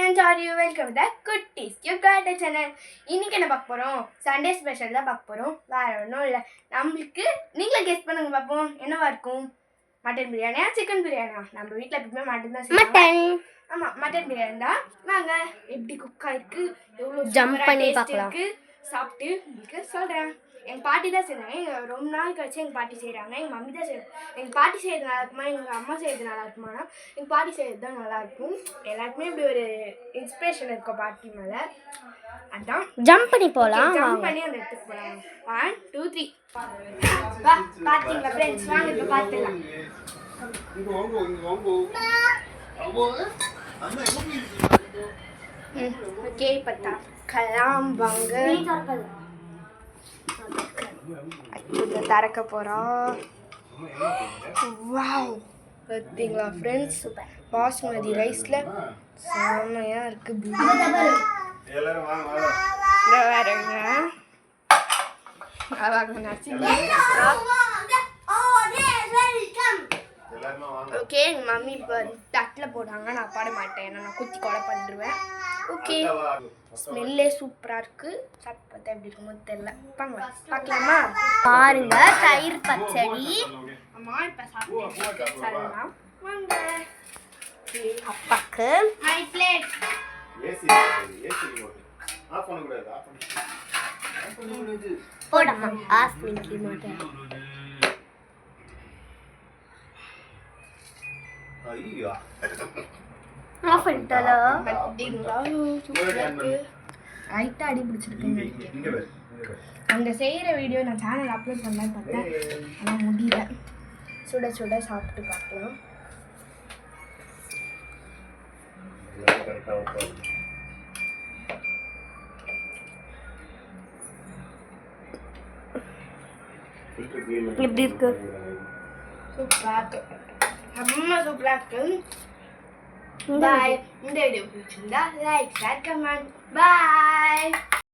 friends, are you welcome to the Kutties Cute Garden channel. இன்னைக்கு என்ன பார்க்க போறோம்? சண்டே ஸ்பெஷல் தான் பார்க்க போறோம். வேற ஒண்ணும் இல்ல. நமக்கு நீங்களே கெஸ் பண்ணுங்க பாப்போம். என்னவா இருக்கும்? மட்டன் பிரியாணியா சிக்கன் பிரியாணியா? நம்ம வீட்ல எப்பவுமே மட்டன் தான் செய்வோம். மட்டன். ஆமா, மட்டன் பிரியாணி தான். வாங்க எப்படி குக் ஆயிருக்கு? எவ்வளவு ஜம்ப் பண்ணி பார்க்கலாம். சாப்பிட்டு உங்களுக்கு சொல்றேன். எங்கள் பாட்டி தான் செய்கிறாங்க. எங்கள் ரொம்ப நாள் கழிச்சு எங்கள் பாட்டி செய்கிறாங்க. எங்கள் மம்மி தான் செய்கிறாங்க. எங்கள் பாட்டி செய்கிறது நல்லா இருக்குமா, எங்கள் அம்மா செய்கிறது நல்லா இருக்குமானா எங்கள் பாட்டி செய்கிறது தான் நல்லாயிருக்கும். எல்லாருக்குமே இப்படி ஒரு இன்ஸ்பிரேஷன் இருக்கும் பாட்டி மேலே. அதான் ஜம்ப் பண்ணி போகலாம். ஜம்ப் பண்ணி அந்த இடத்துக்கு போகலாம். 1 2 3 வா. பார்த்தீங்களா ஃப்ரெண்ட்ஸ்? வாங்க இப்போ பார்த்துக்கலாம். ஓகே, இப்போ கலாம் வாங்க. திறக்க போகிறோம். வாவ், பார்த்தீங்களா ஃப்ரெண்ட்ஸ்? பாஸ்மதி ரைஸில் செம்மையாக இருக்குது. வேறங்க ஓகே, எங்கள் மம்மி இப்போ தட்டில் போட்டாங்க. நான் பாட மாட்டேன், ஏன்னா நான் குத்தி கொலை பண்ணிடுவேன். ஓகே, ஸ்மெல்லே சூப்பராக இருக்குது. சாப்பிட்டு பார்த்தா எப்படி இருக்குமோ தெரியல. பார்க்கலாமா? பாருங்க, தயிர் பச்சடி. அம்மா இப்போ சாப்பிடலாம் வாங்க. அப்பாக்கு மை பிளேட். போடமா ஆஸ்மின்கி மாட்டேன். ஆஃப் பண்ணிட்டாலோ? பார்த்தீங்களா சூப்பராக இருக்குது. ரைட்டாக அடி பிடிச்சிருக்குன்னு நினைக்கிறேன். அந்த செய்கிற வீடியோ நான் சேனல் அப்லோட் பண்ணலான்னு பார்த்தேன், ஆனால் முடியல. சுட சுட சாப்பிட்டு பார்க்கலாம். எப்படி இருக்கு? சூப்பராக இருக்கு. ரொம்ப சூப்பராக இருக்கு. பாய். இந்த வீடியோ பிடிச்சிருந்தா லைக், ஷேர், கமெண்ட். பாய்.